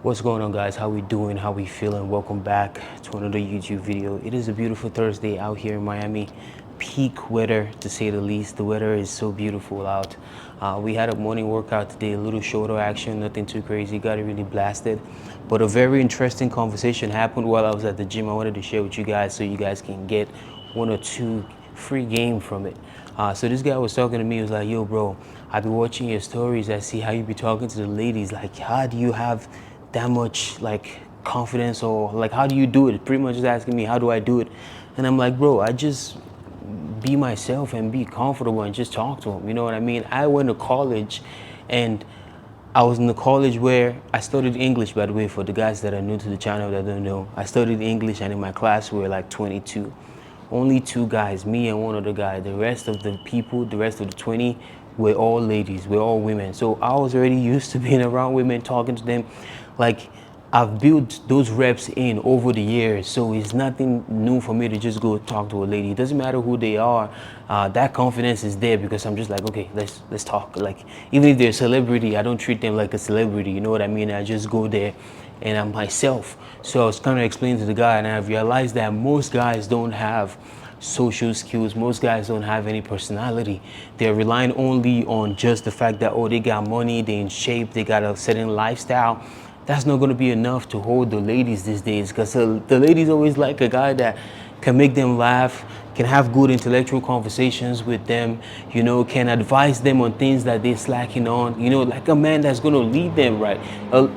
What's going on, guys? How we doing? How we feeling? Welcome back to another YouTube video. It is a beautiful Thursday out here in Miami. Peak weather, to say the least. The weather is so beautiful out. We had a morning workout today, a little shoulder action, nothing too crazy. Got it really blasted, but a very interesting conversation happened while I was at the gym. I wanted to share with you guys so you guys can get one or two free game from it. So this guy was talking to me. He was like, "Yo, bro, I be watching your stories. I see how you be talking to the ladies. Like, how do you have that much like confidence, or like how do you do it?" Pretty much just asking me how do I do it. And I'm like, bro, I just be myself and be comfortable and just talk to them. You know what I mean? I went to college, and I was in the college where I studied English. By the way, for the guys that are new to the channel that don't know, I studied English, and in my class we were like 22. Only two guys, me and one other guy. The rest of the people, the rest of the 20, were all ladies, we're all women. So I was already used to being around women, talking to them. Like, I've built those reps in over the years, so it's nothing new for me to just go talk to a lady. It doesn't matter who they are. That confidence is there because I'm just like, okay, let's talk. Like, even if they're a celebrity, I don't treat them like a celebrity. You know what I mean? I just go there and I'm myself. So I was kind of explaining to the guy, and I realized that most guys don't have social skills. Most guys don't have any personality. They're relying only on just the fact that, oh, they got money, they in shape, they got a certain lifestyle. That's not going to be enough to hold the ladies these days, because the ladies always like a guy that can make them laugh, can have good intellectual conversations with them, you know, can advise them on things that they're slacking on, you know, like a man that's going to lead them right.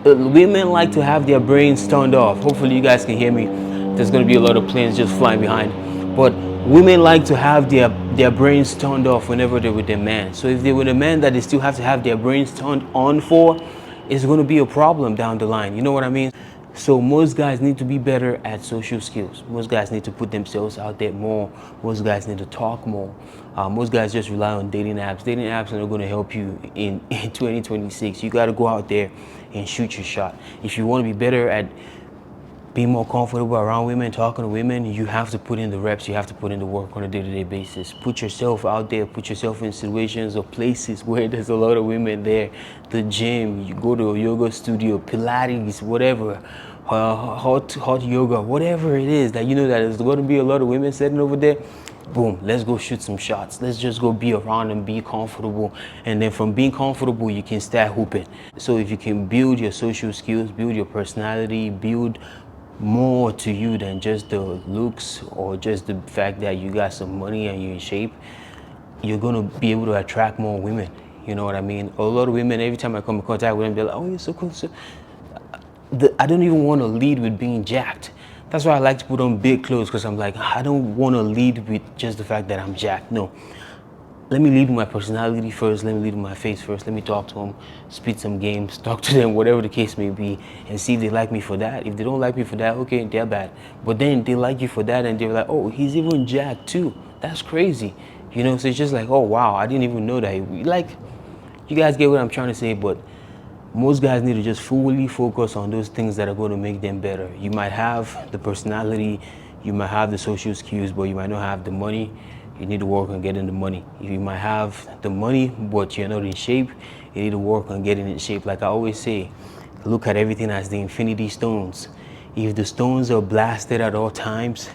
Women like to have their brains turned off. Hopefully you guys can hear me. There's going to be a lot of planes just flying behind. But women like to have their brains turned off whenever they're with their man. So if they're with a man that they still have to have their brains turned on for, it's going to be a problem down the line. You know what I mean? So most guys need to be better at social skills. Most guys need to put themselves out there more. Most guys need to talk more. Most guys just rely on dating apps. Dating apps are not going to help you in 2026. You got to go out there and shoot your shot. If you want to be better at being more comfortable around women, talking to women, you have to put in the reps, you have to put in the work on a day-to-day basis. Put yourself out there, put yourself in situations or places where there's a lot of women there. The gym, you go to a yoga studio, Pilates, whatever, hot yoga, whatever it is that you know that there's going to be a lot of women sitting over there. Boom, let's go shoot some shots. Let's just go be around and be comfortable. And then from being comfortable, you can start hooping. So if you can build your social skills, build your personality, build more to you than just the looks or just the fact that you got some money and you're in shape, you're gonna be able to attract more women. You know what I mean? A lot of women, every time I come in contact with them, they're like, "Oh, you're so cool." So I don't even want to lead with being jacked. That's why I like to put on big clothes, because I'm like, I don't want to lead with just the fact that I'm jacked. No, let me lead with my personality first. Let me lead with my face first. Let me talk to them, spit some games, talk to them, whatever the case may be, and see if they like me for that. If they don't like me for that, okay, they're bad. But then they like you for that, and they're like, oh, he's even jacked too. That's crazy. You know, so it's just like, oh, wow, I didn't even know that. Like, you guys get what I'm trying to say, but most guys need to just fully focus on those things that are going to make them better. You might have the personality, you might have the social skills, but you might not have the money. You need to work on getting the money. You might have the money, but you're not in shape. You need to work on getting in shape. Like I always say, look at everything as the infinity stones. If the stones are blasted at all times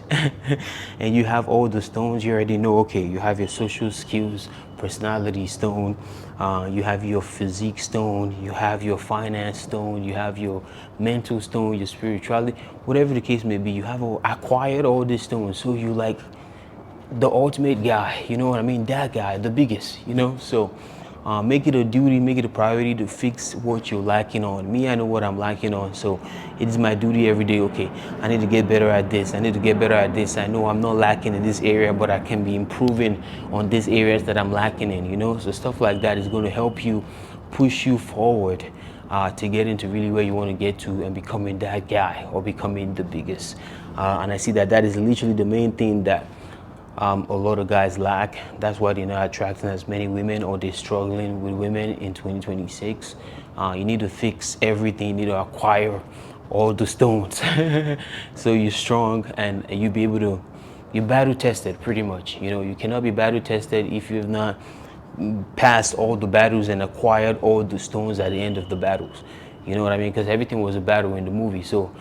and you have all the stones, you already know, okay, you have your social skills, personality stone, you have your physique stone, you have your finance stone, you have your mental stone, your spirituality, whatever the case may be, you have acquired all these stones. So you like the ultimate guy, you know what I mean? That guy, the biggest, you know? So make it a duty, make it a priority to fix what you're lacking on. Me, I know what I'm lacking on, so it is my duty every day. Okay, I need to get better at this. I need to get better at this. I know I'm not lacking in this area, but I can be improving on these areas that I'm lacking in, you know? So stuff like that is going to help you, push you forward to get into really where you want to get to and becoming that guy or becoming the biggest. And I see that that is literally the main thing that a lot of guys lack. That's why they're not attracting as many women, or they're struggling with women in 2026. You need to fix everything. You need to acquire all the stones so you're strong and you be able to, you're battle tested pretty much. You know, you cannot be battle tested if you've not passed all the battles and acquired all the stones at the end of the battles. You know what I mean? Because everything was a battle in the movie. So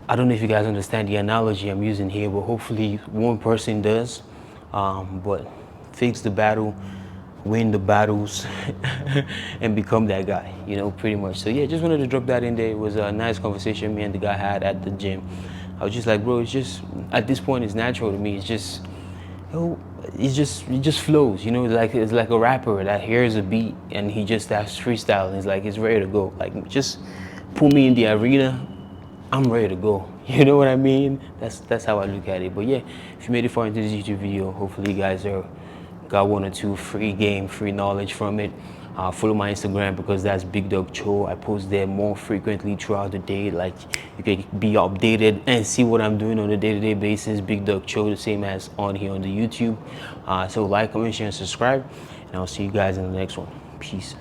I don't know if you guys understand the analogy I'm using here, but hopefully one person does. But fix the battle, win the battles, and become that guy, you know, pretty much. So yeah, just wanted to drop that in there. It was a nice conversation me and the guy had at the gym. I was just like, bro, it's just, at this point, it's natural to me. It's just, yo, it just flows, you know. It's like a rapper that hears a beat and he just starts freestyle and it's like it's ready to go. Like, just put me in the arena, I'm ready to go. You know what I mean? That's how I look at it. But yeah, if you made it far into this YouTube video, hopefully you guys got one or two free knowledge from it. Follow my Instagram because that's Big Dog Cho. I post there more frequently throughout the day. Like, you can be updated and see what I'm doing on a day-to-day basis. Big Dog Cho, the same as on here on the YouTube. So like, comment, share, and subscribe, and I'll see you guys in the next one. Peace.